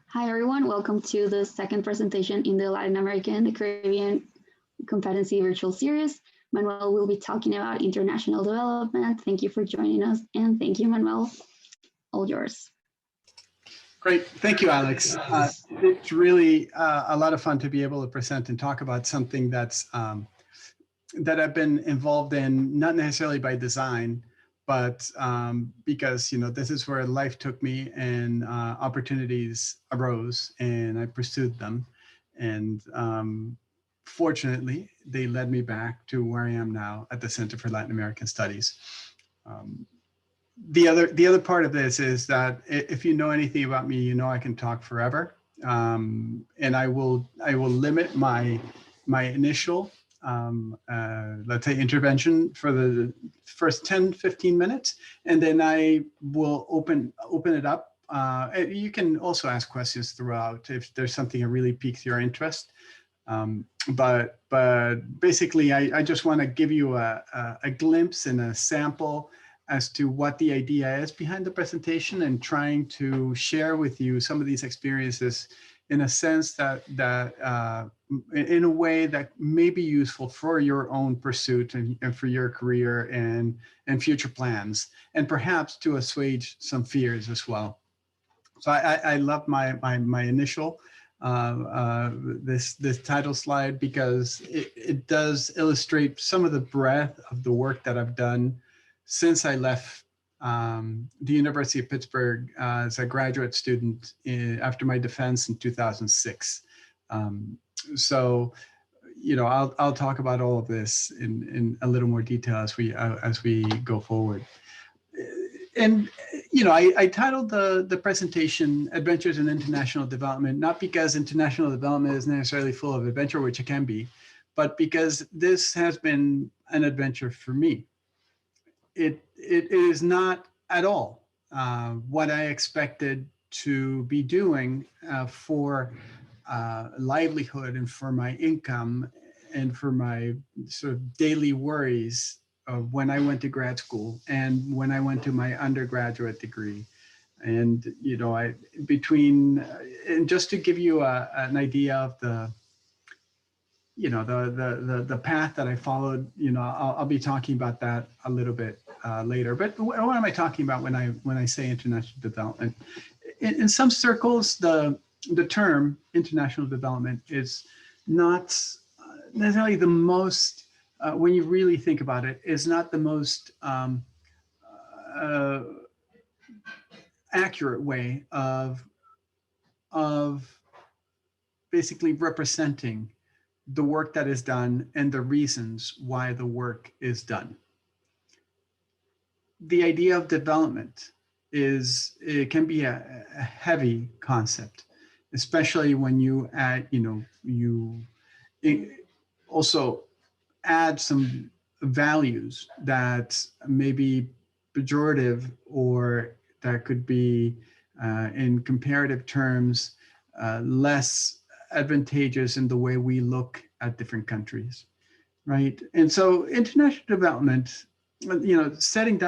Hi, everyone. Welcome to the second presentation in the Latin American and the Caribbean Competency Virtual Series. Manuel will be talking about international development. Thank you for joining us, and thank you, Manuel. All yours. Great. Thank you, Alex. It's really a lot of fun to be able to present and talk about something that's that I've been involved in, not necessarily by design, but because, this is where life took me and opportunities arose and I pursued them. And fortunately, they led me back to where I am now at the Center for Latin American Studies. The other part of this is that if you know anything about me, I can talk forever. And I will limit my initial let's say intervention for the first 10-15 minutes, and then I will open it up. You can also ask questions throughout if there's something that really piques your interest. But basically, I just want to give you a glimpse and a sample as to what the idea is behind the presentation, and trying to share with you some of these experiences in a sense that in a way that may be useful for your own pursuit and for your career and future plans, and perhaps to assuage some fears as well. So I love my initial this title slide, because it does illustrate some of the breadth of the work that I've done since I left the University of Pittsburgh as a graduate student after my defense in 2006. So, I'll talk about all of this in a little more detail as we go forward. And, I titled the presentation Adventures in International Development, not because international development is necessarily full of adventure, which it can be, but because this has been an adventure for me. It is not at all what I expected to be doing for livelihood and for my income and for my sort of daily worries of when I went to grad school and when I went to my undergraduate degree. And, and just to give you an idea of the path that I followed, I'll be talking about that a little bit later. But what am I talking about when I say international development? In some circles, the term international development is not necessarily the most, when you really think about it, is not the most accurate way of basically representing the work that is done and the reasons why the work is done. The idea of development it can be a heavy concept, especially when you add, you also add some values that may be pejorative, or that could be in comparative terms less advantageous in the way we look at different countries, right? And so international development, setting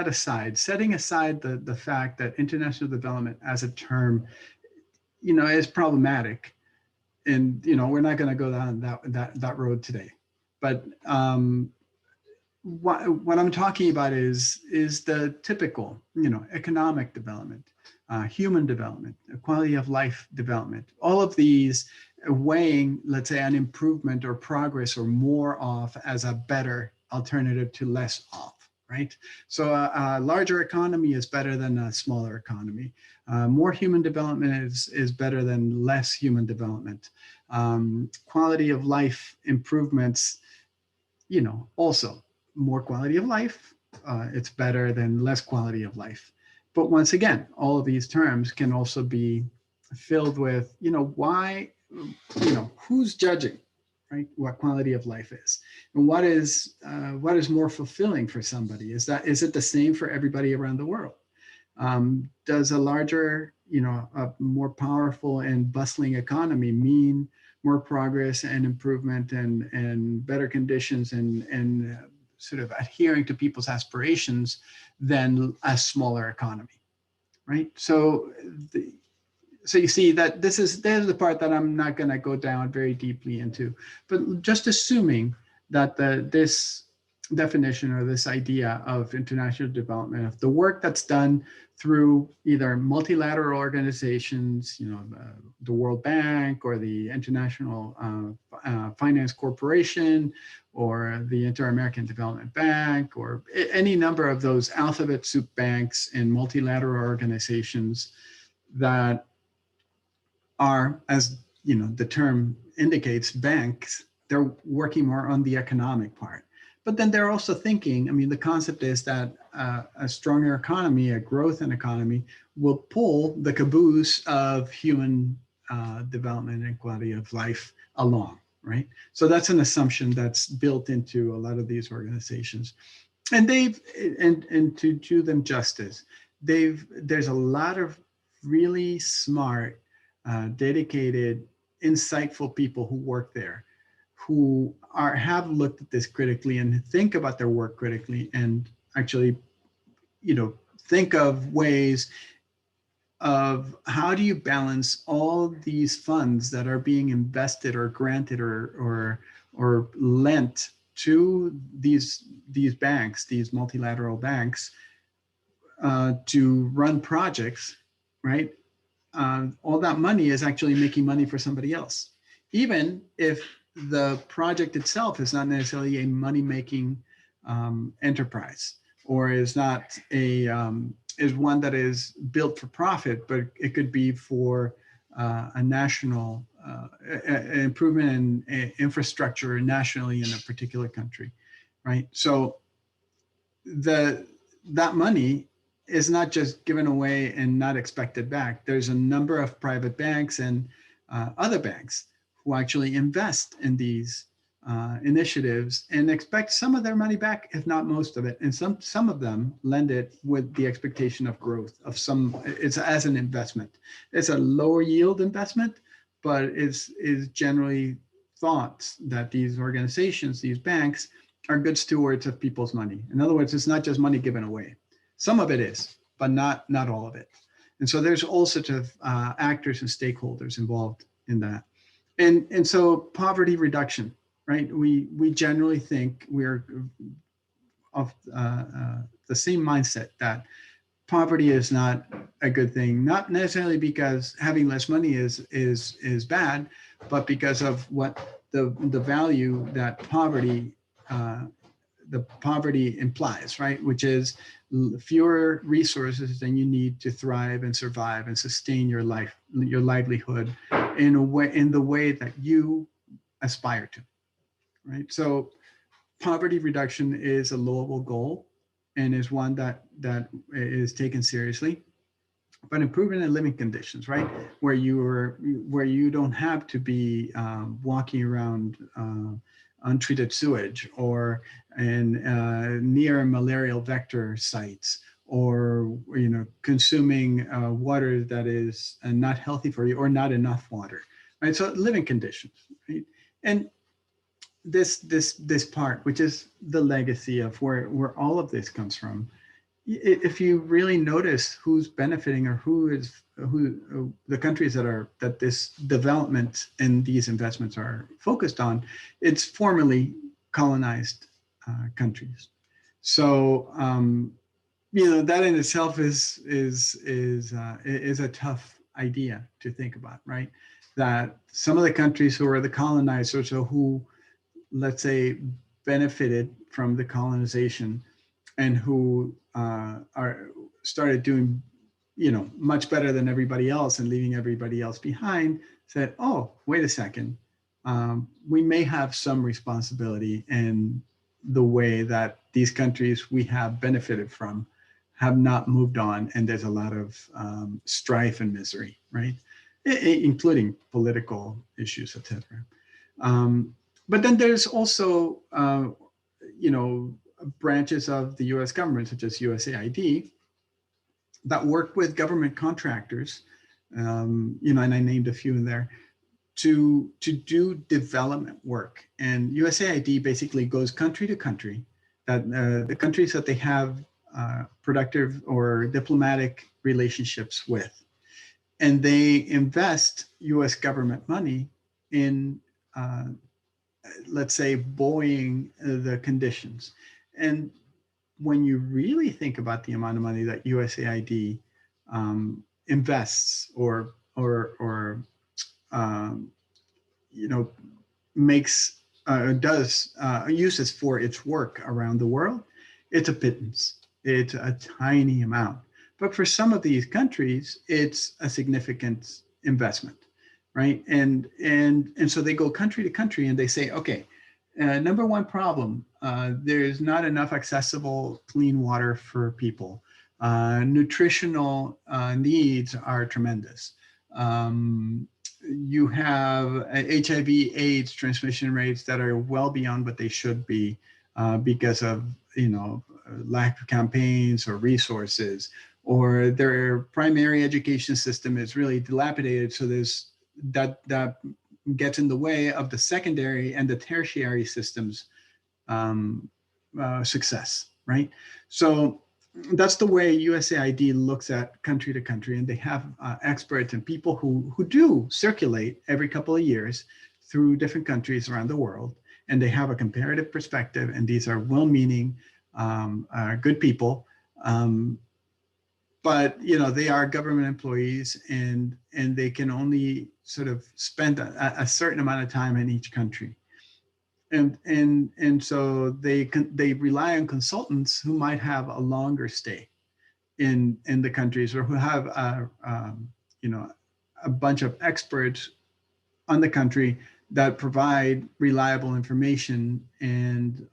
aside the fact that international development as a term, is problematic, and we're not going to go down that road today. But what I'm talking about is the typical, economic development, human development, quality of life development, all of these weighing, let's say, an improvement or progress or more off as a better alternative to less off, right? So a larger economy is better than a smaller economy. More human development is better than less human development. Quality of life improvements, also more quality of life, it's better than less quality of life. But once again, all of these terms can also be filled with, why, who's judging, right? What quality of life is, and what is more fulfilling for somebody? Is it the same for everybody around the world? Does a larger, a more powerful and bustling economy mean more progress and improvement and better conditions and sort of adhering to people's aspirations than a smaller economy, right? So so you see that there's the part that I'm not going to go down very deeply into, but just assuming that this definition or this idea of international development, of the work that's done through either multilateral organizations, the World Bank or the International Finance Corporation or the Inter-American Development Bank, or any number of those alphabet soup banks and multilateral organizations that are, as the term indicates, banks. They're working more on the economic part, but then they're also thinking, I mean, the concept is that a stronger economy, a growth in economy, will pull the caboose of human development and quality of life along, right? So that's an assumption that's built into a lot of these organizations. And and to do them justice, there's a lot of really smart, dedicated, insightful people who work there, who have looked at this critically and think about their work critically, and actually, think of ways of how do you balance all these funds that are being invested or granted or lent to these banks, these multilateral banks, to run projects, right? All that money is actually making money for somebody else, even if the project itself is not necessarily a money-making enterprise, or is not is one that is built for profit, but it could be for a national improvement in infrastructure nationally in a particular country, right? So that money is not just given away and not expected back. There's a number of private banks and other banks who actually invest in these initiatives and expect some of their money back, if not most of it. And some of them lend it with the expectation of growth of some. It's as an investment. It's a lower yield investment, but is generally thought that these organizations, these banks, are good stewards of people's money. In other words, it's not just money given away. Some of it is, but not all of it. And so there's all sorts of actors and stakeholders involved in that. And so poverty reduction, right? We generally think we're of the same mindset that poverty is not a good thing, not necessarily because having less money is bad, but because of what the value that the poverty implies, right? Which is fewer resources than you need to thrive and survive and sustain your life, your livelihood in the way that you aspire to, right? So poverty reduction is a loable goal and is one that is taken seriously. But improvement in living conditions, right, where you don't have to be walking around untreated sewage, or in near malarial vector sites, or consuming water that is not healthy for you, or not enough water, right? So living conditions, right? And this part, which is the legacy of where all of this comes from, if you really notice who's benefiting, or who the countries that this development and these investments are focused on, it's formerly colonized countries. So that in itself is a tough idea to think about, right? That some of the countries who are the colonizers, or who, let's say, benefited from the colonization, and who started doing much better than everybody else and leaving everybody else behind, said, oh, wait a second, we may have some responsibility in the way that these countries we have benefited from have not moved on, and there's a lot of strife and misery, right? Including political issues, etc. But then there's also branches of the U.S. government, such as USAID, that work with government contractors, and I named a few in there, to do development work. And USAID basically goes country to country, that the countries that they have productive or diplomatic relationships with. And they invest US government money in, let's say, buoying the conditions. And when you really think about the amount of money that USAID invests or um, you know, makes does uses for its work around the world, it's a pittance. It's a tiny amount. But for some of these countries, it's a significant investment, right? And so they go country to country and they say, okay, number one problem, there's not enough accessible clean water for people. Nutritional needs are tremendous. You have HIV/AIDS transmission rates that are well beyond what they should be because of, lack of campaigns or resources, or their primary education system is really dilapidated. So there's that gets in the way of the secondary and the tertiary systems success, right? So that's the way USAID looks at country to country, and they have experts and people who do circulate every couple of years through different countries around the world, and they have a comparative perspective, and these are well-meaning, good people, but they are government employees, and they can only sort of spend a certain amount of time in each country. And so they rely on consultants who might have a longer stay in the countries, or who have a bunch of experts on the country that provide reliable information and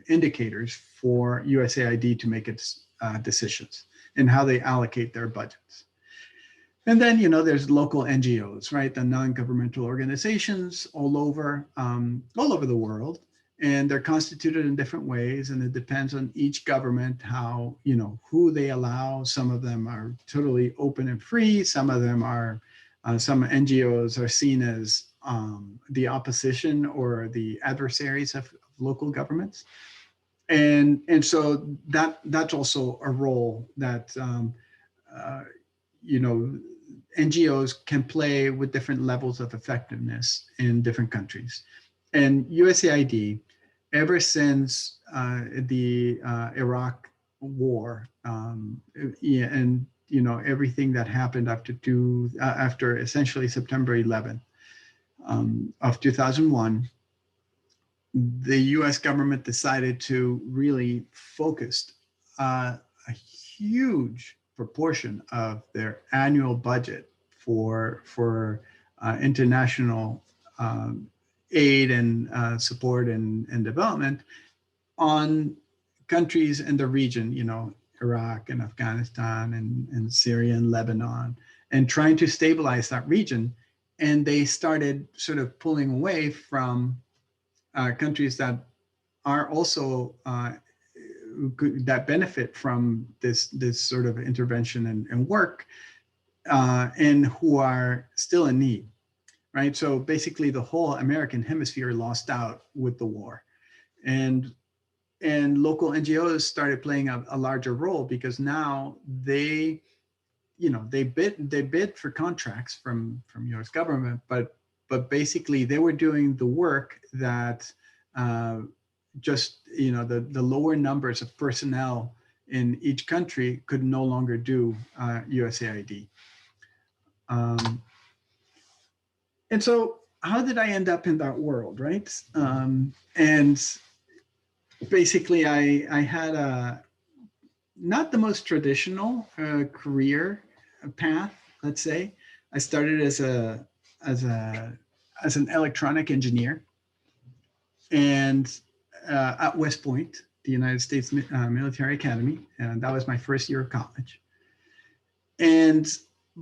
indicators for USAID to make its decisions and how they allocate their budgets. And then, there's local NGOs, right? The non-governmental organizations all over the world, and they're constituted in different ways. And it depends on each government how, who they allow. Some of them are totally open and free. Some of them are, some NGOs are seen as the opposition or the adversaries of local governments. And so that's also a role that, NGOs can play with different levels of effectiveness in different countries. And USAID, ever since the Iraq war, and everything that happened after essentially September 11th of 2001, the US government decided to really focus a huge proportion of their annual budget for international aid and support and development on countries in the region, Iraq and Afghanistan and Syria and Lebanon, and trying to stabilize that region. And they started sort of pulling away from countries that are also that benefit from this sort of intervention and work, and who are still in need, right? So basically, the whole American hemisphere lost out with the war, and local NGOs started playing a larger role, because now they bid for contracts from U.S. government, but basically they were doing the work that just the lower numbers of personnel in each country could no longer do USAID. And so how did I end up in that world, right? And basically I had not the most traditional career path, let's say. I started as an electronic engineer, and at West Point, the United States Military Academy, and that was my first year of college. And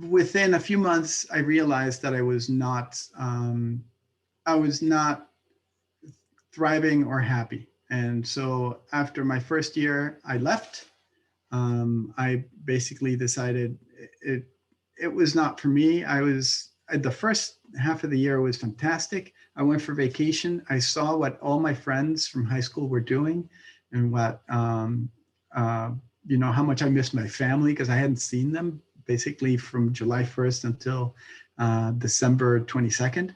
within a few months, I realized that I was not thriving or happy. And so after my first year, I left. I basically decided it was not for me. The first half of the year was fantastic. I went for vacation. I saw what all my friends from high school were doing, and what you know, how much I missed my family because I hadn't seen them basically from July 1st until December 22nd.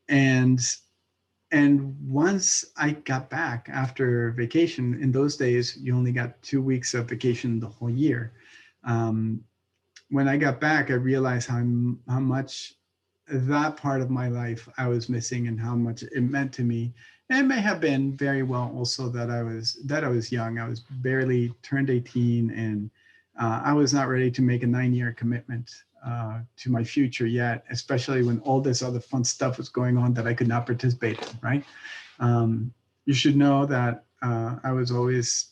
And once I got back after vacation, in those days, you only got 2 weeks of vacation the whole year. Um, when I got back, I realized how much that part of my life I was missing and how much it meant to me. And it may have been very well also that I was young. I was barely turned 18, and I was not ready to make a 9-year commitment to my future yet, especially when all this other fun stuff was going on that I could not participate in. Right? You should know that I've always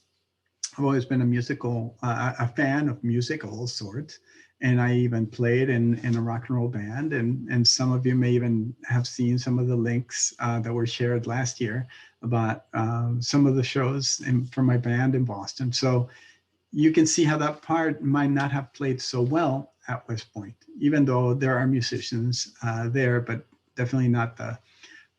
been a fan of music of all sorts. And I even played in a rock and roll band. And some of you may even have seen some of the links that were shared last year about some of the shows for my band in Boston. So you can see how that part might not have played so well at West Point, even though there are musicians there, but definitely not the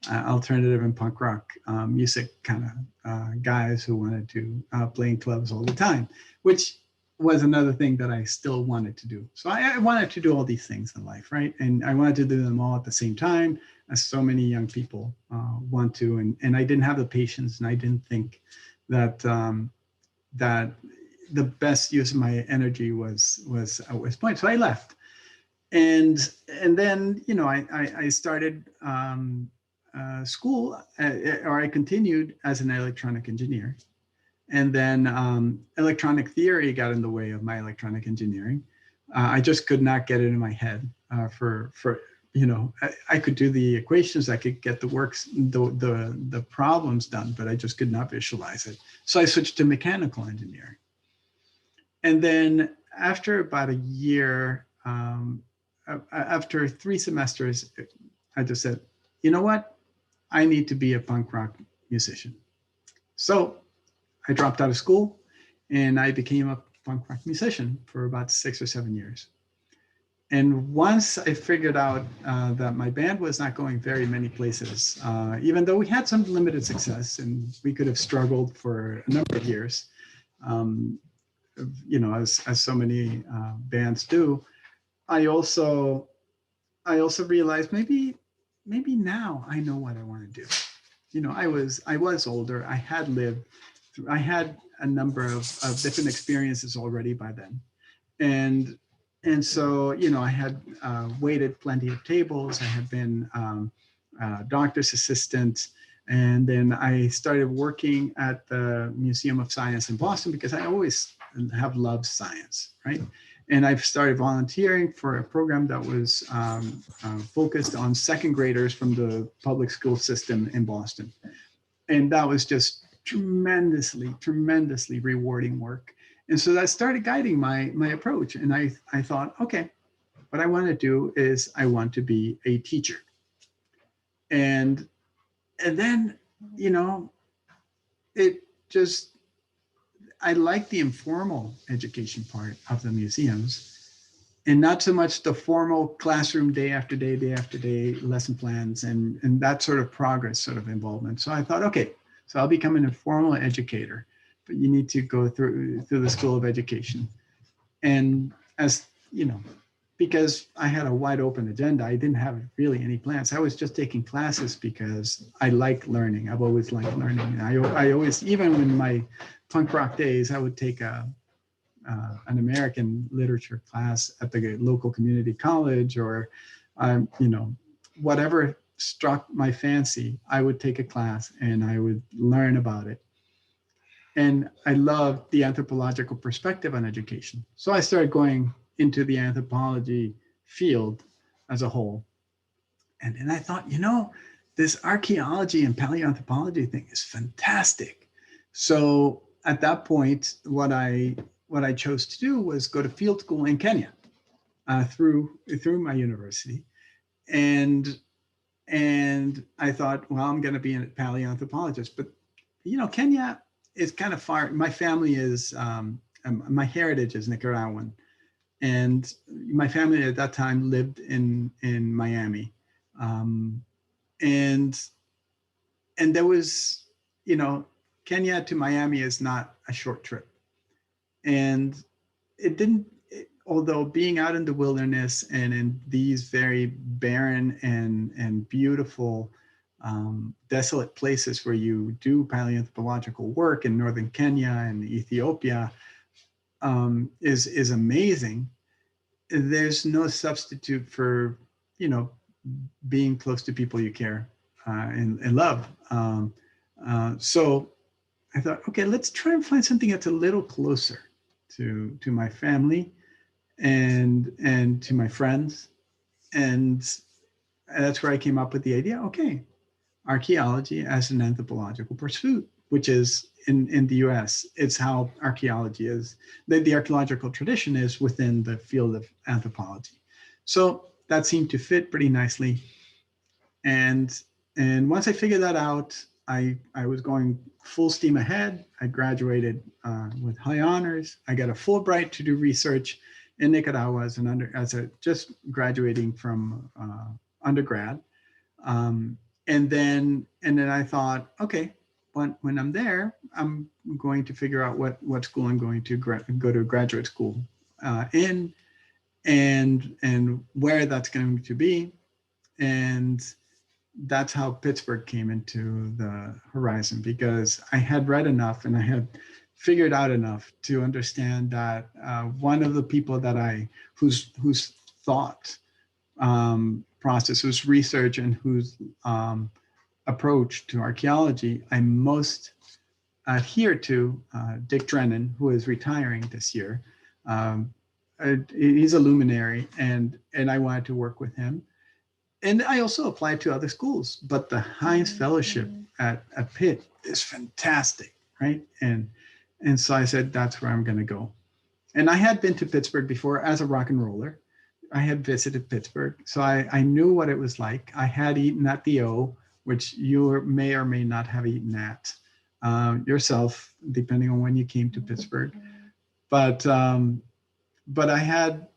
alternative and punk rock music kind of guys who wanted to play in clubs all the time, which was another thing that I still wanted to do. So I wanted to do all these things in life, right? And I wanted to do them all at the same time, as so many young people want to. And I didn't have the patience, and I didn't think that that the best use of my energy was at West Point. So I left. And then, you know, I started school, or I continued as an electronic engineer. And then electronic theory got in the way of my electronic engineering. I just could not get it in my head for you know, I could do the equations, I could get the problems done, but I just could not visualize it. So I switched to mechanical engineering. And then after about a year, after 3 semesters, I just said, you know what? I need to be a punk rock musician. So I dropped out of school and I became a punk rock musician for about 6 or 7 years. And once I figured out that my band was not going very many places, even though we had some limited success and we could have struggled for a number of years, you know, as so many bands do, I also realized maybe now I know what I want to do. You know, I was older. I had a number of different experiences already by then, and so, you know, I had waited plenty of tables. I had been doctor's assistant, and then I started working at the Museum of Science in Boston because I always have loved science, right? And I've started volunteering for a program that was focused on second graders from the public school system in Boston. And that was just tremendously rewarding work. And so that started guiding my approach. And I thought, okay, what I want to do is I want to be a teacher. And then, you know, it just, I like the informal education part of the museums, and not so much the formal classroom day after day lesson plans and that sort of progress sort of involvement. So I thought, okay, so I'll become an informal educator, but you need to go through the School of Education. And as you know, because I had a wide open agenda, I didn't have really any plans. I was just taking classes because I like learning. I've always liked learning. And I always, even in my punk rock days, I would take an American literature class at the local community college, or, you know, whatever struck my fancy, I would take a class and I would learn about it. And I loved the anthropological perspective on education. So I started going into the anthropology field as a whole. And then I thought, you know, this archaeology and paleoanthropology thing is fantastic. So at that point, what I chose to do was go to field school in Kenya through my university. And I thought, well, I'm going to be a paleoanthropologist. But, you know, Kenya is kind of far. My family is, my heritage is Nicaraguan. And my family at that time lived in Miami. And there was, you know, Kenya to Miami is not a short trip. And it didn't, although being out in the wilderness and in these very barren and beautiful, desolate places where you do paleoanthropological work in northern Kenya and Ethiopia, is amazing. There's no substitute for, being close to people you care and love. So I thought, okay, let's try and find something that's a little closer to my family and to my friends. And that's where I came up with the idea, okay, archaeology as an anthropological pursuit, which is in the US, it's how archaeology is, the archaeological tradition is within the field of anthropology. So that seemed to fit pretty nicely. And once I figured that out, I was going full steam ahead. I graduated with high honors. I got a Fulbright to do research in Nicaragua as a just graduating from undergrad. And then I thought, okay, when I'm there, I'm going to figure out what school I'm going to go to graduate school in, and where that's going to be. And that's how Pittsburgh came into the horizon, because I had read enough and I had figured out enough to understand that one of the people that whose thought process, whose research, and whose approach to archaeology I most adhere to, Dick Drennan, who is retiring this year. He's a luminary, and I wanted to work with him. And I also applied to other schools, but the Heinz Fellowship at Pitt is fantastic, right? And so I said, that's where I'm going to go. And I had been to Pittsburgh before as a rock and roller. I had visited Pittsburgh, so I knew what it was like. I had eaten at the O, which you may or may not have eaten at yourself, depending on when you came to Pittsburgh. But I had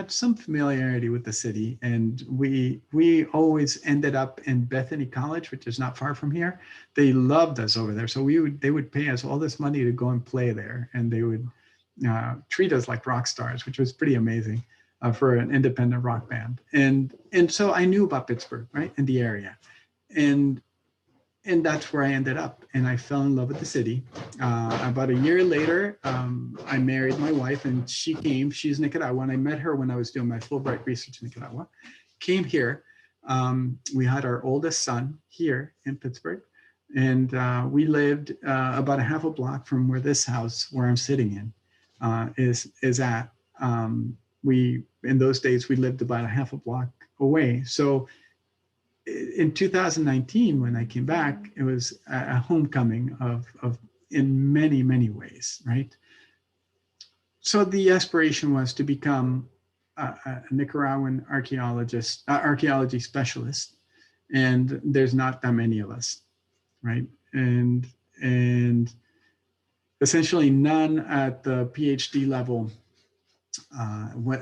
some familiarity with the city, and we always ended up in Bethany College, which is not far from here. They loved us over there, so they would pay us all this money to go and play there, and they would treat us like rock stars, which was pretty amazing for an independent rock band. And so I knew about Pittsburgh, right, in the area, and that's where I ended up, and I fell in love with the city. About a year later, I married my wife, and she's Nicaraguan. I met her when I was doing my Fulbright research in Nicaragua, came here. We had our oldest son here in Pittsburgh, and we lived about a half a block from where this house, where I'm sitting in, is at. In those days, we lived about a half a block away. So in 2019, when I came back, it was a homecoming of in many, many ways, right? So the aspiration was to become a Nicaraguan archaeology specialist, and there's not that many of us, right? And essentially none at the PhD level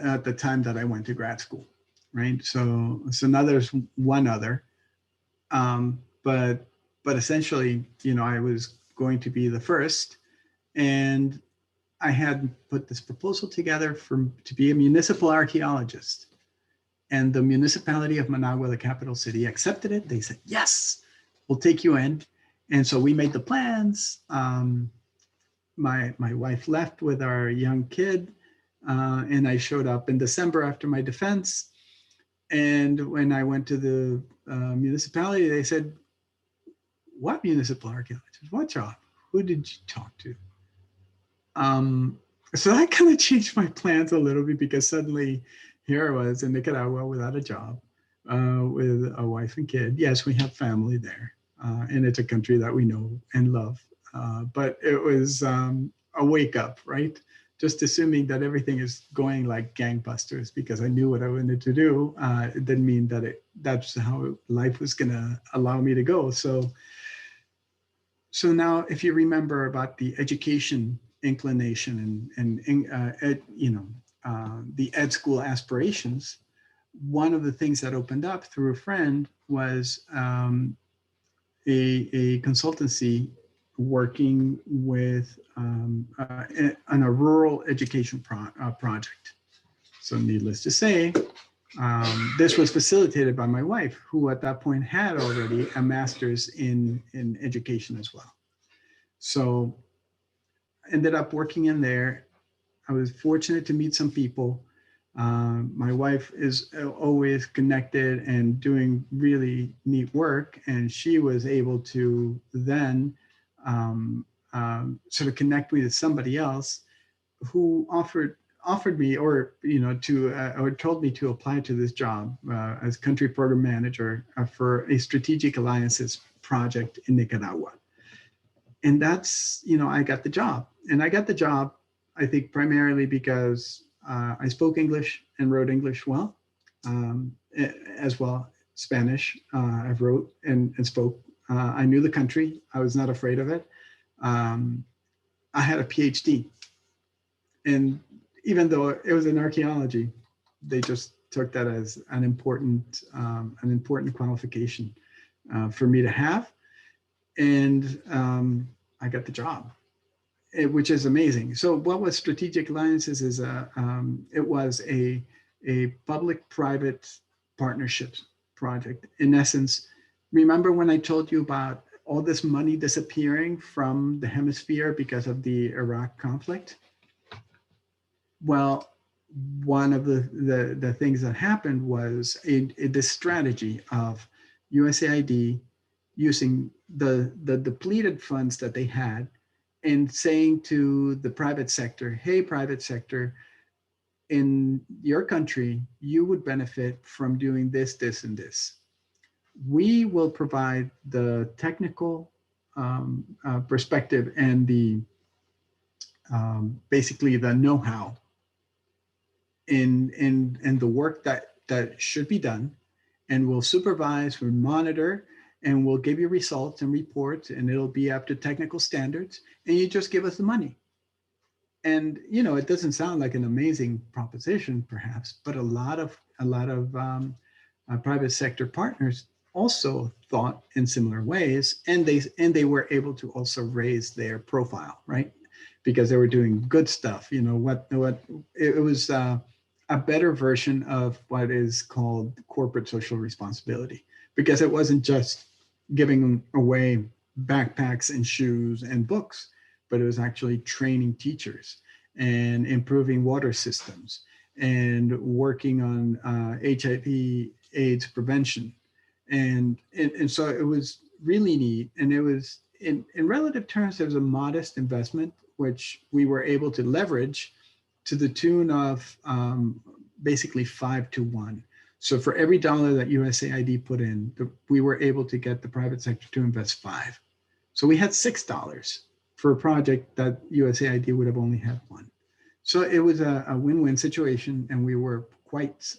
at the time that I went to grad school, right? So now there's one other, but essentially, I was going to be the first, and I had put this proposal together to be a municipal archaeologist, and the municipality of Managua, the capital city, accepted it. They said, yes, we'll take you in. And so we made the plans. My wife left with our young kid, and I showed up in December after my defense. And when I went to the municipality, they said, what municipal archaeologist? What job? Who did you talk to? So that kind of changed my plans a little bit, because suddenly here I was in Nicaragua without a job, with a wife and kid. Yes, we have family there, and it's a country that we know and love. But it was a wake up, right? Just assuming that everything is going like gangbusters because I knew what I wanted to do. It didn't mean that that's how life was going to allow me to go. So now, if you remember about the education inclination and the ed school aspirations, one of the things that opened up through a friend was a consultancy working with on a rural education project. So needless to say, this was facilitated by my wife, who at that point had already a master's in education as well. So ended up working in there. I was fortunate to meet some people. My wife is always connected and doing really neat work, and she was able to then sort of connect me to somebody else who offered me, or or told me to apply to this job as country program manager for a strategic alliances project in Nicaragua. And that's, I got the job. And I got the job, I think, primarily because I spoke English and wrote English well, as well Spanish. I wrote and spoke. I knew the country. I was not afraid of it. I had a PhD. And even though it was in archaeology, they just took that as an important qualification for me to have. And I got the job, which is amazing. So what was Strategic Alliances is it was a public-private partnerships project. In essence, remember when I told you about all this money disappearing from the hemisphere because of the Iraq conflict? Well, one of the things that happened was this strategy of USAID using the depleted funds that they had and saying to the private sector, hey, private sector, in your country, you would benefit from doing this, this, and this. We will provide the technical perspective and the basically the know-how in the work that should be done, and we'll supervise, we'll monitor, and we'll give you results and reports, and it'll be up to technical standards, and you just give us the money. And it doesn't sound like an amazing proposition, perhaps, but a lot of private sector partners also thought in similar ways, and they were able to also raise their profile, right? Because they were doing good stuff. It was a better version of what is called corporate social responsibility, because it wasn't just giving away backpacks and shoes and books, but it was actually training teachers and improving water systems and working on HIV/AIDS prevention. And so it was really neat. And it was, in relative terms, there was a modest investment, which we were able to leverage to the tune of basically 5 to 1. So for every dollar that USAID put in, we were able to get the private sector to invest 5. So we had $6 for a project that USAID would have only had 1. So it was a win-win situation, and we were quite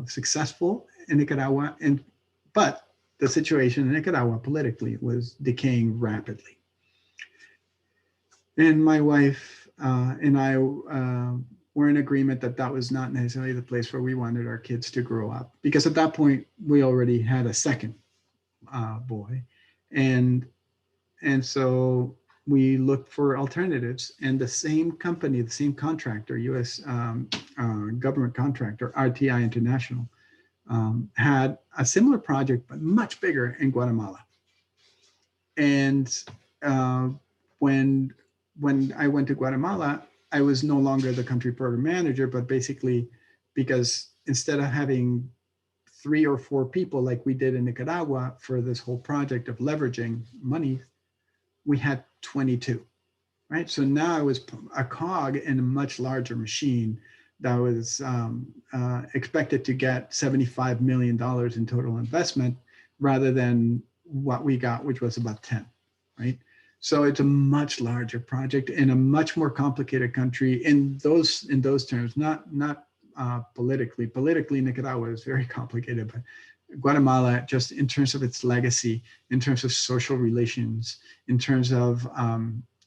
successful in Nicaragua. But the situation in Nicaragua politically was decaying rapidly. And my wife and I were in agreement that was not necessarily the place where we wanted our kids to grow up, because at that point we already had a second boy, and so we looked for alternatives. And the same company, the same contractor, U.S. Government contractor, RTI International, had a similar project but much bigger in Guatemala. And when I went to Guatemala, I was no longer the country program manager, but basically, because instead of having 3 or 4 people like we did in Nicaragua for this whole project of leveraging money, we had 22, right? So now I was a cog in a much larger machine that was expected to get $75 million in total investment, rather than what we got, which was about 10, right? So it's a much larger project in a much more complicated country in those terms, not politically. Politically, Nicaragua is very complicated, but Guatemala, just in terms of its legacy, in terms of social relations, in terms of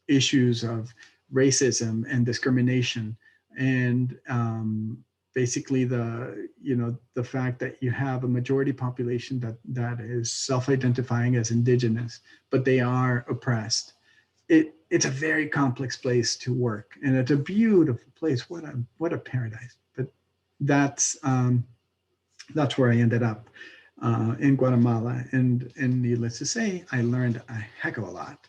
issues of racism and discrimination, and basically the fact that you have a majority population that is self-identifying as indigenous, but they are oppressed. it's a very complex place to work, and it's a beautiful place. What a paradise. But that's where I ended up in Guatemala, and needless to say, I learned a heck of a lot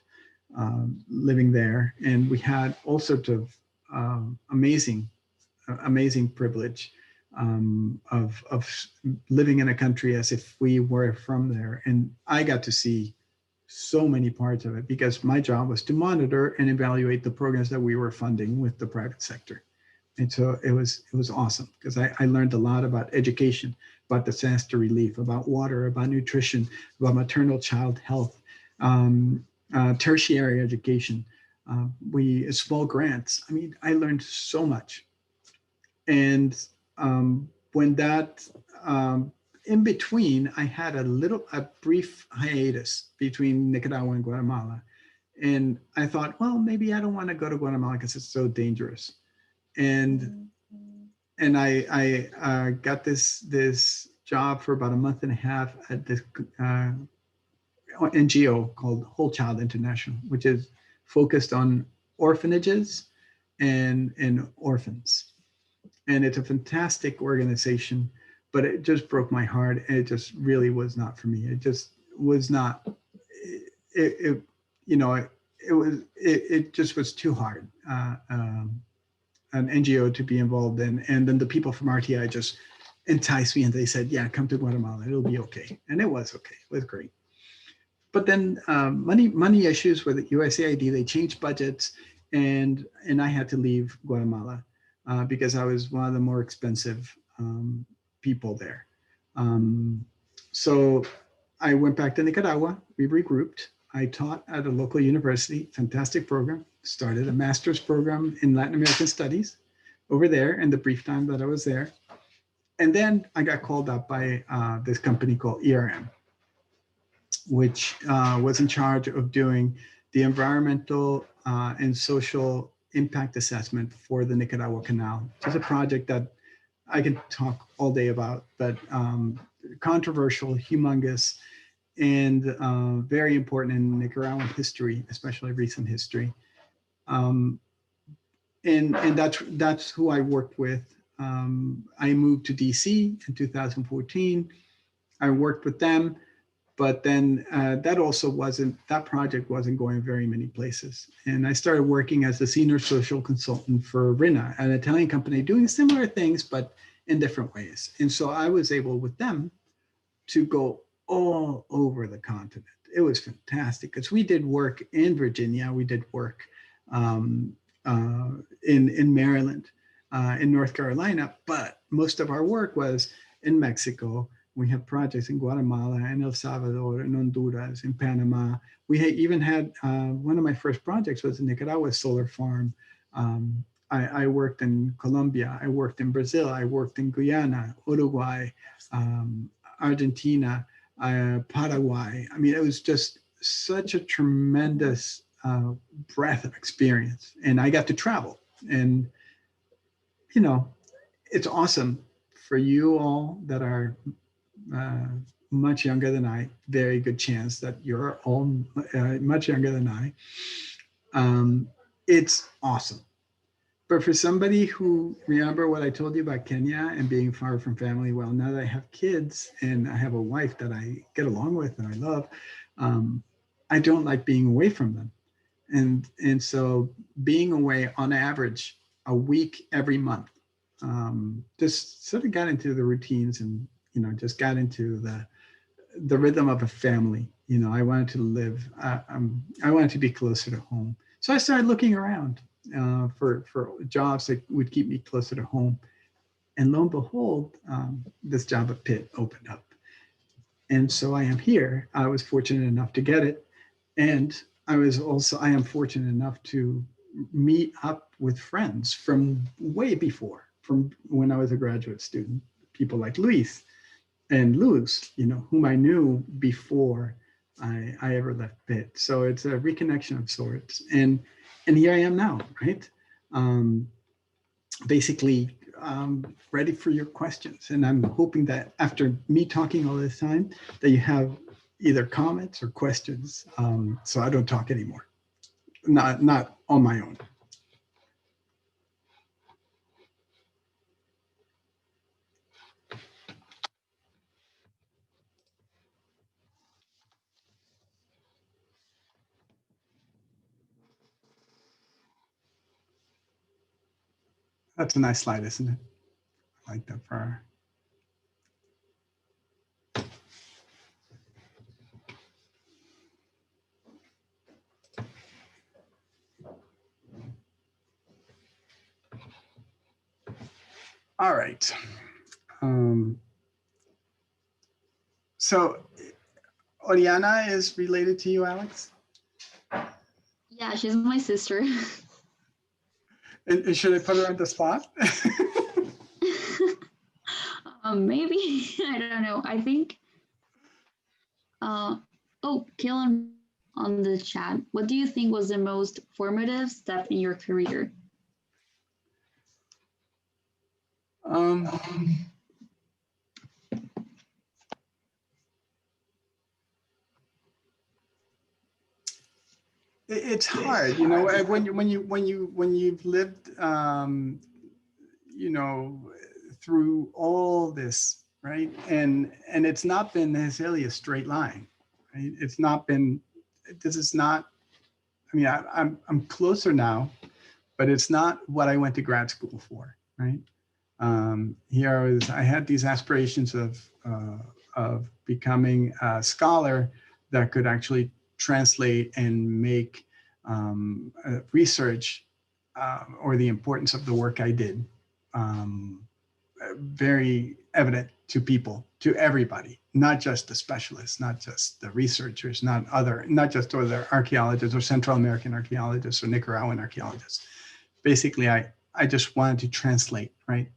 living there, and we had all sorts of amazing privilege of living in a country as if we were from there, and I got to see so many parts of it because my job was to monitor and evaluate the programs that we were funding with the private sector. And so it was awesome because I learned a lot about education, about disaster relief, about water, about nutrition, about maternal child health, tertiary education, small grants. I mean, I learned so much. And when that in between, I had a brief hiatus between Nicaragua and Guatemala. And I thought, well, maybe I don't want to go to Guatemala because it's so dangerous. And I got this job for about a month and a half at this NGO called Whole Child International, which is focused on orphanages and orphans. And it's a fantastic organization, but it just broke my heart. And it just really was not for me. It just was not. It just was too hard. An NGO to be involved in, and then the people from RTI just enticed me, and they said, "Yeah, come to Guatemala. It'll be okay." And it was okay. It was great. But then money issues with USAID, they changed budgets, and I had to leave Guatemala. Because I was one of the more expensive people there. So I went back to Nicaragua, we regrouped. I taught at a local university, fantastic program, started a master's program in Latin American studies over there in the brief time that I was there. And then I got called up by this company called ERM, which was in charge of doing the environmental and social impact assessment for the Nicaragua Canal, which is a project that I could talk all day about, but controversial, humongous, and very important in Nicaraguan history, especially recent history. And that's who I worked with. I moved to DC in 2014. I worked with them. But then that project wasn't going very many places. And I started working as a senior social consultant for RINA, an Italian company doing similar things, but in different ways. And so I was able with them to go all over the continent. It was fantastic because we did work in Virginia, we did work in Maryland, in North Carolina, but most of our work was in Mexico. We have projects in Guatemala, in El Salvador, in Honduras, in Panama. We even had one of my first projects was in Nicaragua solar farm. I worked in Colombia. I worked in Brazil. I worked in Guyana, Uruguay, Argentina, Paraguay. I mean, it was just such a tremendous breadth of experience. And I got to travel. And, it's awesome for you all that are much younger than I, very good chance that you're all much younger than I. It's awesome. But for somebody who, remember what I told you about Kenya and being far from family, well, now that I have kids and I have a wife that I get along with and I love, I don't like being away from them. And so being away on average a week every month, just sort of got into the routines and just got into the rhythm of a family. I wanted to live, I wanted to be closer to home. So I started looking around for jobs that would keep me closer to home. And lo and behold, this job at Pitt opened up. And so I am here. I was fortunate enough to get it. And I am fortunate enough to meet up with friends from way before, from when I was a graduate student, people like Luis and Luz, whom I knew before I ever left Pitt. So it's a reconnection of sorts. And here I am now, right? Basically ready for your questions. And I'm hoping that after me talking all this time, that you have either comments or questions, so I don't talk anymore. not on my own. That's a nice slide, isn't it? I like that for our... All right. So Oriana is related to you, Alex? Yeah, she's my sister. And should I put her on the spot? Maybe, I don't know. I think, oh, Killen on the chat. What do you think was the most formative step in your career? It's hard, you know, when you've lived, you know, through all this, right? And it's not been necessarily a straight line, right? It's not been. This is not. I mean, I'm closer now, but it's not what I went to grad school for, right? Here I had these aspirations of becoming a scholar that could actually translate and make research or the importance of the work I did very evident to people, to everybody, not just the specialists, not just the researchers, not just other archaeologists or Central American archaeologists or Nicaraguan archaeologists. Basically, I just wanted to translate, right?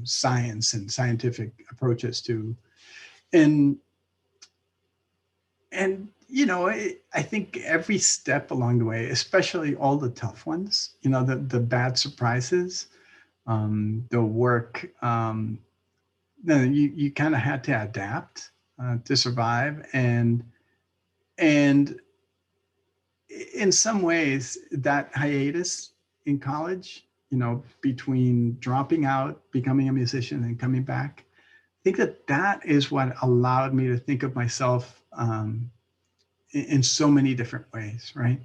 Science and scientific approaches to, and you know, I think every step along the way, especially all the tough ones, you know, the bad surprises, the work, you kind of had to adapt to survive, and in some ways that hiatus in college, you know, between dropping out, becoming a musician, and coming back, I think that is what allowed me to think of myself in so many different ways, right?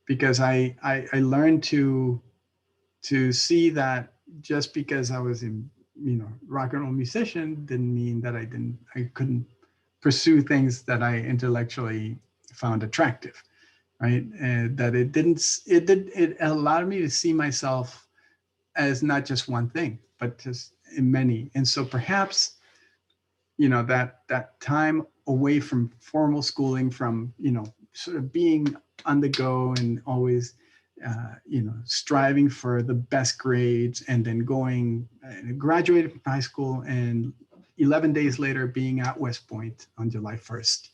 Because I learned to see that just because I was in, you know, rock and roll musician didn't mean that I couldn't pursue things that I intellectually found attractive, right? And that it allowed me to see myself as not just one thing, but just in many. And so perhaps, you know, that time away from formal schooling, from, you know, sort of being on the go and always, you know, striving for the best grades, and then going, graduated from high school, and 11 days later being at West Point on July 1st.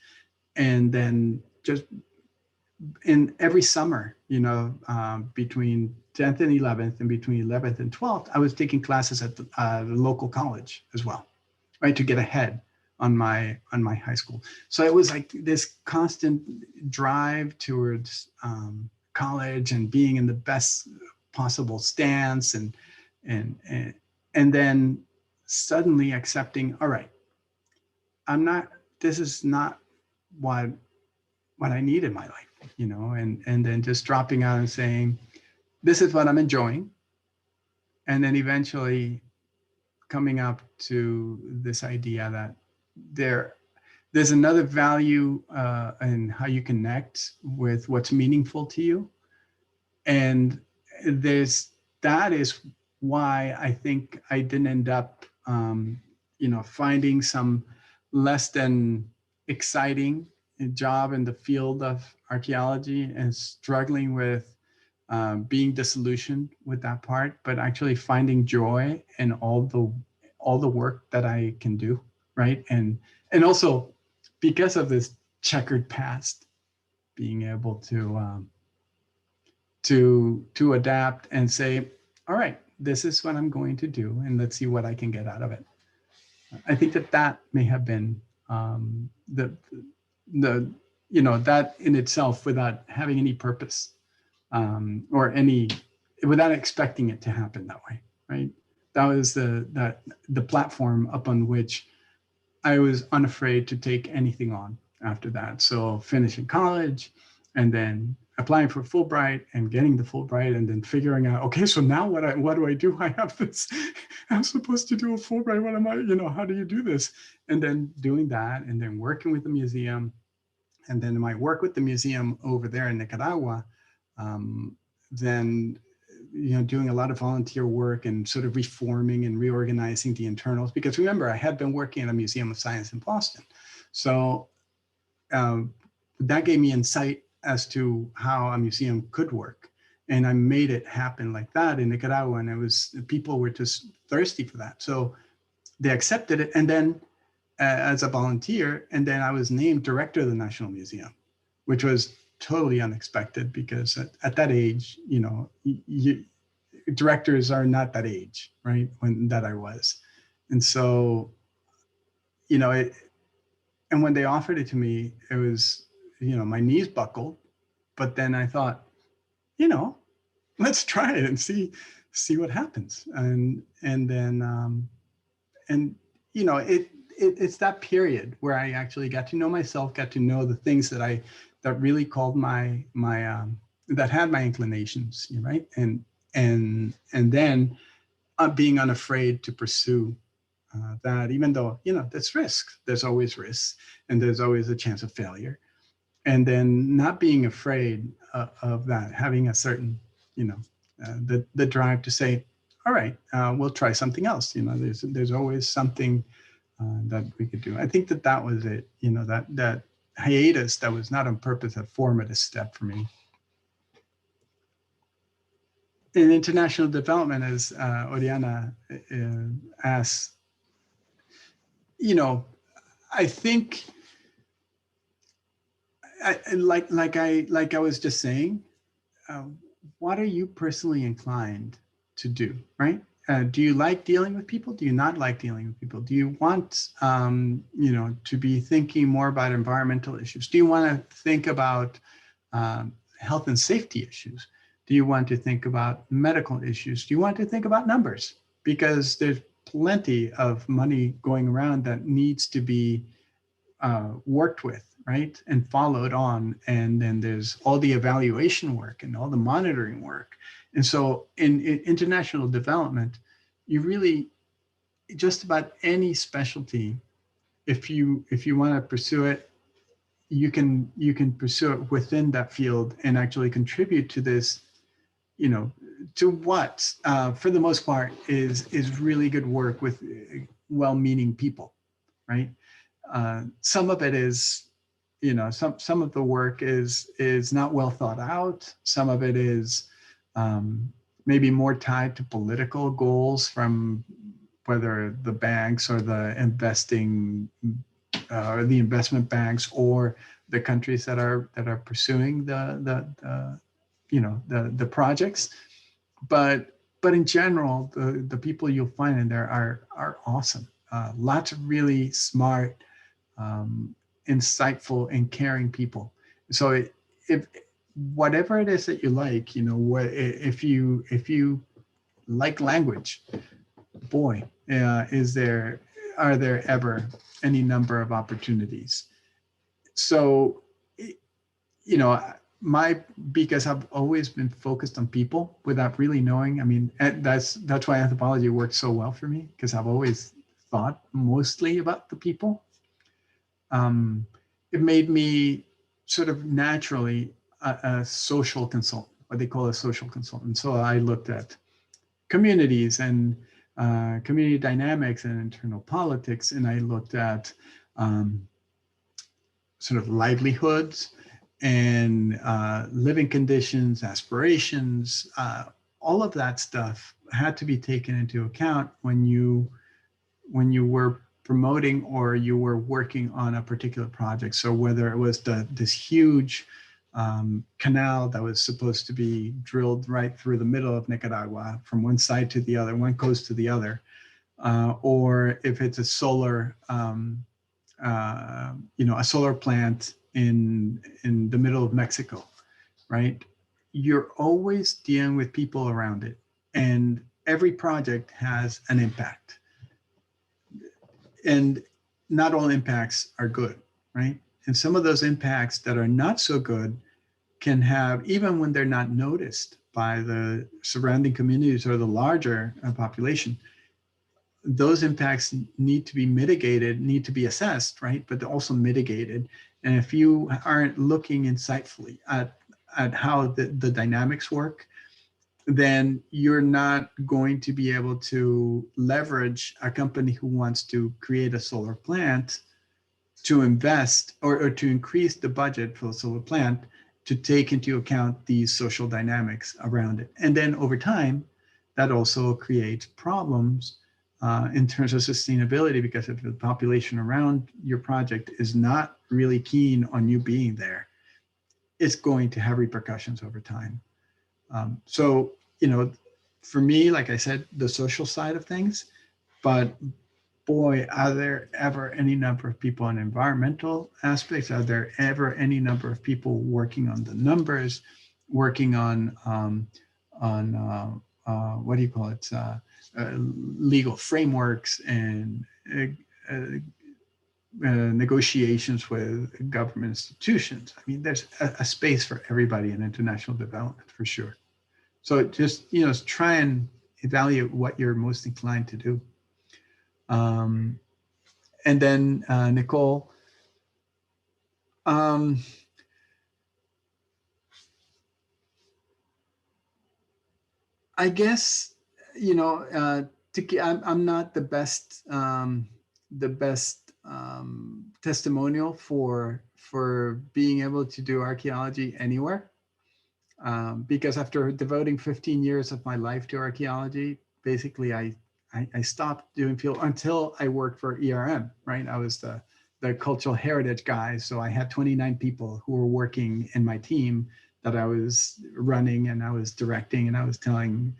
And then just in every summer, you know, between 10th and 11th, and between 11th and 12th, I was taking classes at the local college as well, right, to get ahead on my high school. So it was like this constant drive towards college and being in the best possible stance, and then suddenly accepting, all right, this is not what I need in my life, you know, and then just dropping out and saying, this is what I'm enjoying. And then eventually coming up to this idea that there's another value in how you connect with what's meaningful to you. And that is why I think I didn't end up, you know, finding some less than exciting job in the field of archaeology and struggling with being disillusioned with that part, but actually finding joy in all the work that I can do, right? And also, because of this checkered past, being able to adapt and say, all right, this is what I'm going to do, and let's see what I can get out of it. I think that may have been the you know, that in itself, without having any purpose, or any, without expecting it to happen that way, right? That was the platform upon which I was unafraid to take anything on after that. So finishing college and then applying for Fulbright and getting the Fulbright and then figuring out, okay, so now what do I do? I have this, I'm supposed to do a Fulbright. What am I, how do you do this? And then doing that and then working with the museum. And then my work with the museum over there in Nicaragua, then doing a lot of volunteer work and sort of reforming and reorganizing the internals. Because remember, I had been working at a museum of science in Boston. So that gave me insight as to how a museum could work. And I made it happen like that in Nicaragua. And people were just thirsty for that. So they accepted it. And then as a volunteer, and then I was named director of the National Museum, which was totally unexpected because at that age, directors are not that age, right? That I was. And so, and when they offered it to me, it was, my knees buckled, but then I thought, let's try it and see what happens. And then, it's that period where I actually got to know myself, got to know the things that really called my that had my inclinations, right? And then being unafraid to pursue that, even though, there's risk, there's always risks and there's always a chance of failure. And then not being afraid of that, having a certain, the drive to say, all right, we'll try something else. There's always something that we could do. I think that was it, that hiatus that was not on purpose, a formative step for me. In international development, as Oriana asks, I think, like I was just saying, what are you personally inclined to do, right? Do you like dealing with people? Do you not like dealing with people? Do you want, to be thinking more about environmental issues? Do you want to think about health and safety issues? Do you want to think about medical issues? Do you want to think about numbers? Because there's plenty of money going around that needs to be worked with, right? And followed on. And then there's all the evaluation work and all the monitoring work. And so in international development, you really, just about any specialty, if you want to pursue it, you can pursue it within that field and actually contribute to this, to what, for the most part, is really good work with well-meaning people, right? Some of it is, some of the work is not well thought out. Some of it is maybe more tied to political goals from whether the banks or the investing or the investment banks or the countries that are pursuing the projects. But in general, the people you'll find in there are awesome. Lots of really smart, insightful and caring people. So if whatever it is that you like, if you like language, boy, are there ever any number of opportunities. So, because I've always been focused on people without really knowing. I mean, that's why anthropology works so well for me, because I've always thought mostly about the people. It made me sort of naturally a social consultant, what they call a social consultant. So I looked at communities and community dynamics and internal politics, and I looked at sort of livelihoods and living conditions, aspirations, all of that stuff had to be taken into account when you were promoting or you were working on a particular project. So whether it was this huge canal that was supposed to be drilled right through the middle of Nicaragua from one side to the other, one coast to the other, or if it's a solar, a solar plant in the middle of Mexico, right? you're always dealing with people around it, and every project has an impact. And not all impacts are good, right? And some of those impacts that are not so good can have, even when they're not noticed by the surrounding communities or the larger population, those impacts need to be mitigated, need to be assessed, right? But also mitigated. And if you aren't looking insightfully at how the dynamics work, then you're not going to be able to leverage a company who wants to create a solar plant to invest or to increase the budget for the solar plant to take into account these social dynamics around it. And then over time, that also creates problems in terms of sustainability, because if the population around your project is not really keen on you being there, it's going to have repercussions over time. So, you know, for me, like I said, the social side of things, but boy, are there ever any number of people on environmental aspects? Are there ever any number of people working on the numbers, working on what do you call it, legal frameworks and negotiations with government institutions? I mean, there's a space for everybody in international development for sure. So just, you know, try and evaluate what you're most inclined to do. And then Nicole, I guess, you know, I'm not the best testimonial for being able to do archaeology anywhere. Because after devoting 15 years of my life to archaeology, basically I stopped doing field until I worked for ERM, right? I was the cultural heritage guy. So I had 29 people who were working in my team that I was running and I was directing, and I was telling,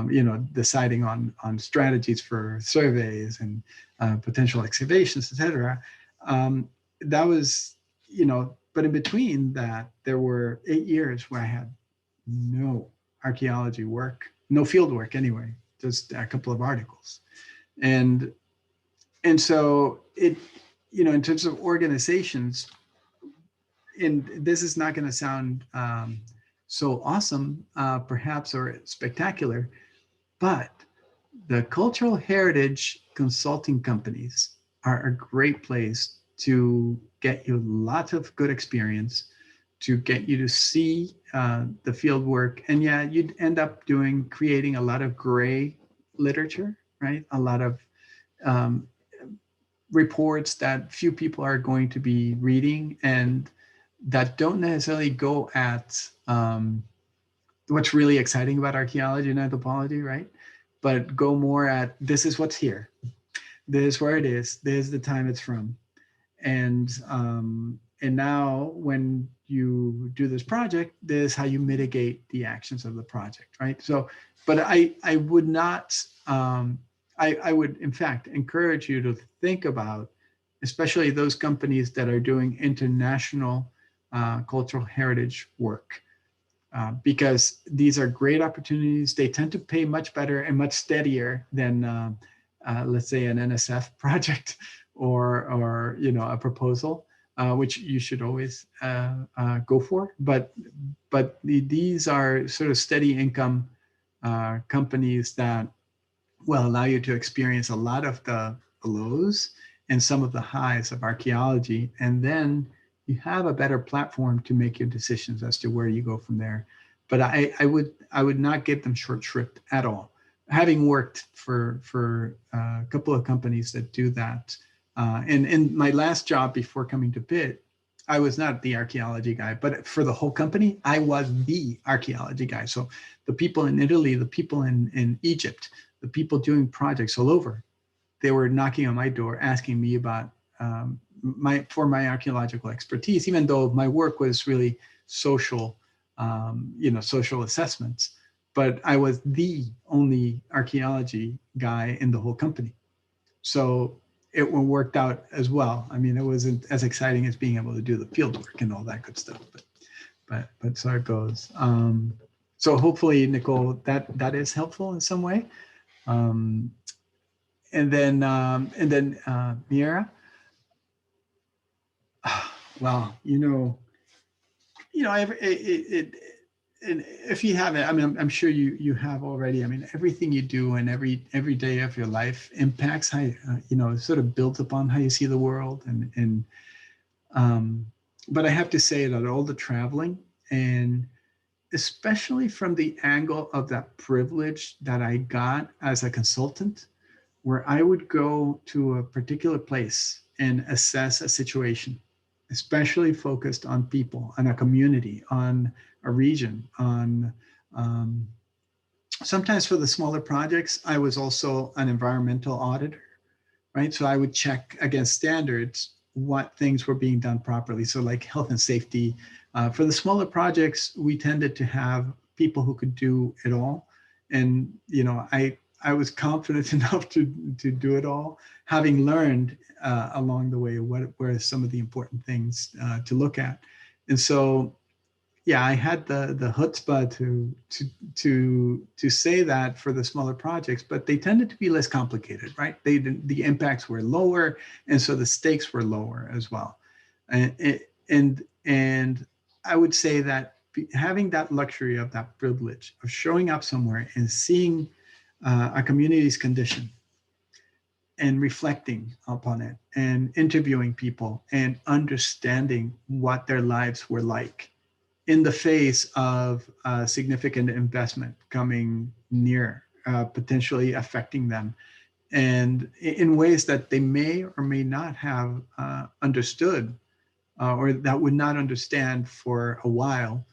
you know, deciding on strategies for surveys and potential excavations, et cetera. That was, you know, but in between that, there were 8 years where I had no archaeology work, no field work anyway, just a couple of articles. And so it, you know, in terms of organizations, and this is not going to sound so awesome, perhaps, or spectacular, but the cultural heritage consulting companies are a great place to get you lots of good experience, to get you to see the field work. And yeah, you'd end up creating a lot of gray literature, right? A lot of reports that few people are going to be reading and that don't necessarily go at what's really exciting about archaeology and anthropology, right? But go more at, this is what's here. This is where it is. This is the time it's from. And now when you do this project, this is how you mitigate the actions of the project, right? So, but I would not, I would in fact encourage you to think about, especially those companies that are doing international cultural heritage work, because these are great opportunities. They tend to pay much better and much steadier than, let's say, an NSF project or you know, a proposal, which you should always go for. But these are sort of steady income companies that will allow you to experience a lot of the lows and some of the highs of archaeology, and then you have a better platform to make your decisions as to where you go from there. But I would not give them short shrift at all. Having worked for a couple of companies that do that, and in my last job before coming to PIT, I was not the archaeology guy, but for the whole company, I was the archaeology guy. So the people in Italy, the people in Egypt, the people doing projects all over, they were knocking on my door asking me about my archaeological expertise, even though my work was really social, you know, social assessments. But I was the only archaeology guy in the whole company. So it worked out as well. I mean, it wasn't as exciting as being able to do the field work and all that good stuff. but so it goes. So hopefully, Nicole, that is helpful in some way. Um, and then Mira, well, and if you haven't, I mean, I'm sure you have already. I mean, everything you do and every day of your life impacts how sort of built upon how you see the world. Um, but I have to say that all the traveling, and especially from the angle of that privilege that I got as a consultant, where I would go to a particular place and assess a situation, especially focused on people, on a community, on a region, on um, sometimes for the smaller projects, I was also an environmental auditor, right? So I would check against standards what things were being done properly. So like health and safety. For the smaller projects, we tended to have people who could do it all. And, I was confident enough to do it all, having learned along the way what were some of the important things to look at. And so yeah, I had the chutzpah to say that for the smaller projects, but they tended to be less complicated, right? The impacts were lower, and so the stakes were lower as well. And I would say that having that luxury of that privilege of showing up somewhere and seeing a community's condition and reflecting upon it and interviewing people and understanding what their lives were like in the face of significant investment coming near, potentially affecting them, and in ways that they may or may not have understood, or that would not understand for a while,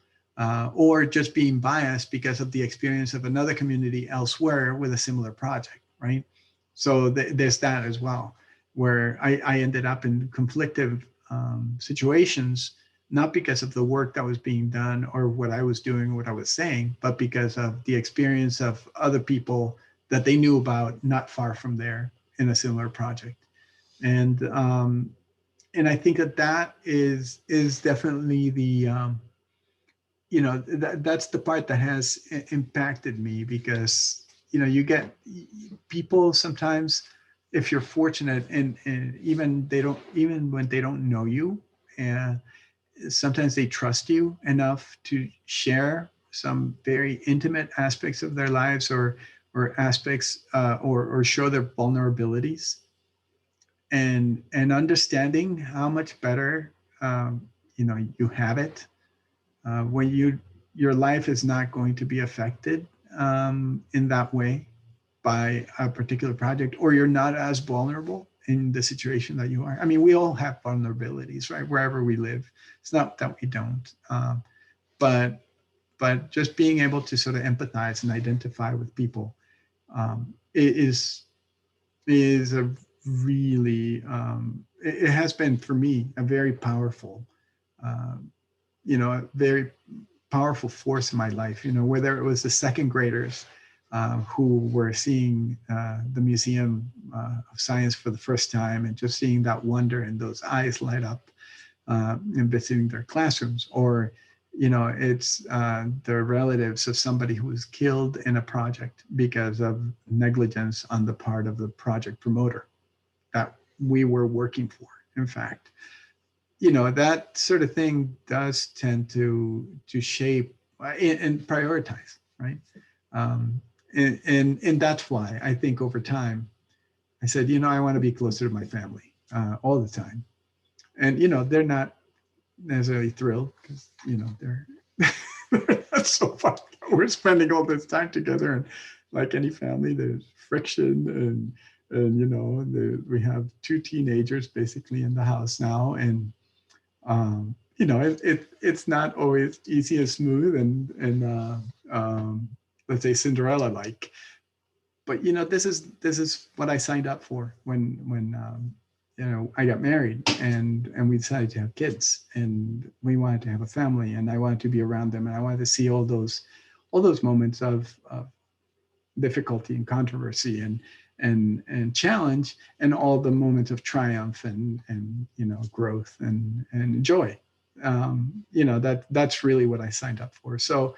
or just being biased because of the experience of another community elsewhere with a similar project, right? So there's that as well, where I ended up in conflictive situations, not because of the work that was being done or what I was doing or what I was saying, but because of the experience of other people that they knew about not far from there in a similar project. And I think that is definitely the that's the part that has impacted me, because you get people sometimes, if you're fortunate, and even when they don't know you, and sometimes they trust you enough to share some very intimate aspects of their lives, or aspects, or show their vulnerabilities, and understanding how much better you have it when your life is not going to be affected in that way by a particular project, or you're not as vulnerable in the situation that you are. I mean, we all have vulnerabilities, right? Wherever we live. It's not that we don't, but just being able to sort of empathize and identify with people is a really it has been for me a very powerful a very powerful force in my life, whether it was the second graders who were seeing the Museum of Science for the first time, and just seeing that wonder and those eyes light up, and visiting their classrooms, or it's the relatives of somebody who was killed in a project because of negligence on the part of the project promoter that we were working for, in fact. That sort of thing does tend to shape and prioritize, right? And that's why I think over time I said, I want to be closer to my family all the time. And they're not necessarily thrilled, because they're, they're not so far. We're spending all this time together, and like any family, there's friction, and we have two teenagers basically in the house now, and it's not always easy and smooth, and let's say Cinderella like. But this is what I signed up for when I got married, and we decided to have kids, and we wanted to have a family, and I wanted to be around them, and I wanted to see all those moments of difficulty and controversy and challenge, and all the moments of triumph and growth and joy that's really what I signed up for. So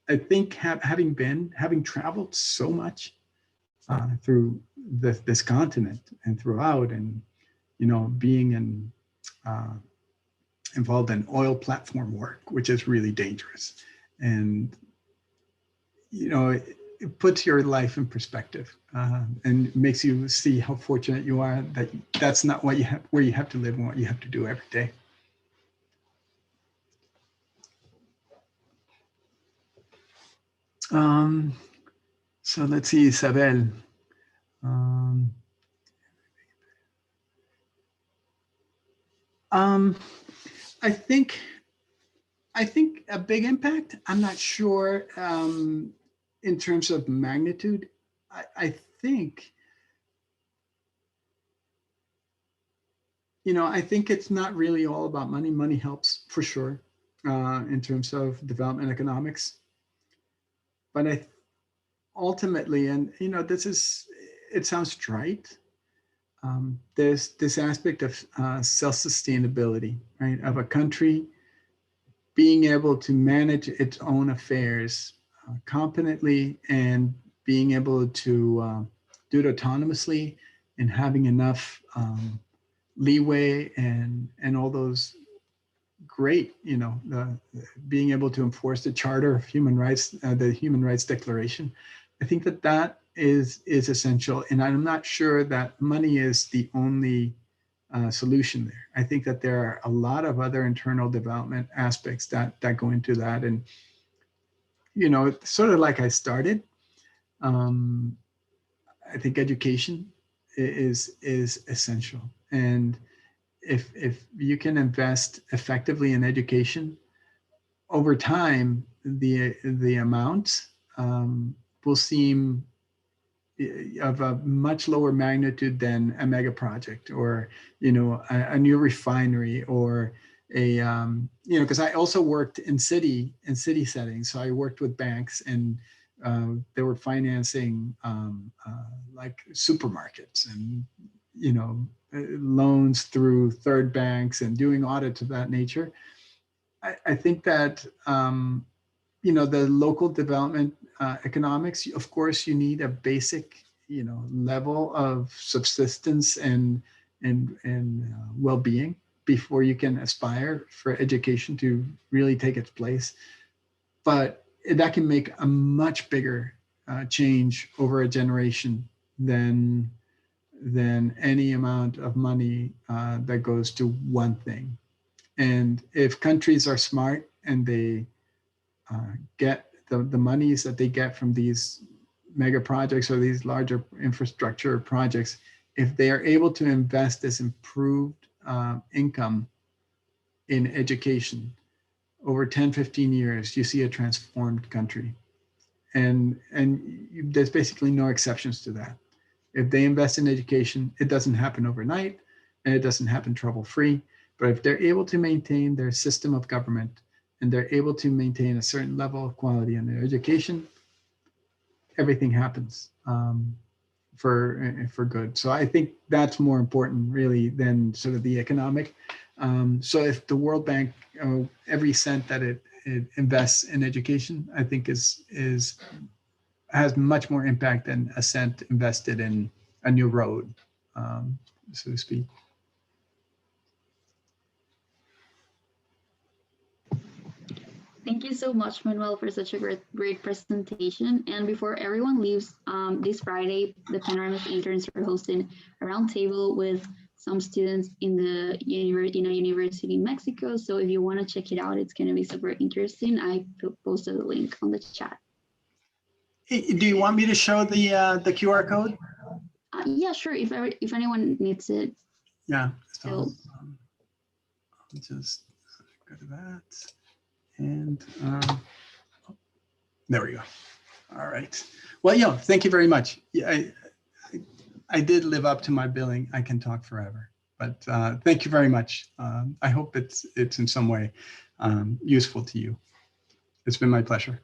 I think having traveled so much through this continent and throughout, and being uh, involved in oil platform work, which is really dangerous, and it puts your life in perspective, and makes you see how fortunate you are that that's not what you have, where you have to live and what you have to do every day. So let's see, Isabel. Um, um, I think a big impact. I'm not sure in terms of magnitude. I think, I think it's not really all about money. Money helps for sure in terms of development economics. But ultimately, and it sounds trite. There's this aspect of self-sustainability, right? Of a country being able to manage its own affairs competently, and being able to do it autonomously, and having enough leeway and all those great, being able to enforce the Charter of Human Rights, the Human Rights Declaration. I think that is essential, and I'm not sure that money is the only solution there. I think that there are a lot of other internal development aspects that go into that, and sort of like I started. Um, I think education is essential, and if you can invest effectively in education over time, the amount will seem of a much lower magnitude than a mega project, or a new refinery, or because I also worked in city settings. So I worked with banks, and they were financing like supermarkets, and loans through third banks, and doing audits of that nature. I think that the local development economics, of course, you need a basic, level of subsistence and well-being before you can aspire for education to really take its place. But that can make a much bigger change over a generation than any amount of money that goes to one thing. And if countries are smart and they get the monies that they get from these mega projects or these larger infrastructure projects, if they are able to invest this improved income in education over 10, 15 years, you see a transformed country. And there's basically no exceptions to that. If they invest in education, it doesn't happen overnight, and it doesn't happen trouble-free. But if they're able to maintain their system of government, and they're able to maintain a certain level of quality in their education, everything happens for good. So I think that's more important, really, than sort of the economic. So if the World Bank, every cent that it invests in education, I think has much more impact than a cent invested in a new road, so to speak. Thank you so much, Manuel, for such a great presentation. And before everyone leaves, this Friday, the Panoramas interns are hosting a roundtable with some students in the university in Mexico. So if you want to check it out, it's going to be super interesting. I posted a link on the chat. Do you want me to show the QR code? Yeah, sure. If anyone needs it. Yeah. So I'll just go to that. And there we go. All right. Well, thank you very much. Yeah, I did live up to my billing. I can talk forever, but thank you very much. I hope it's in some way useful to you. It's been my pleasure.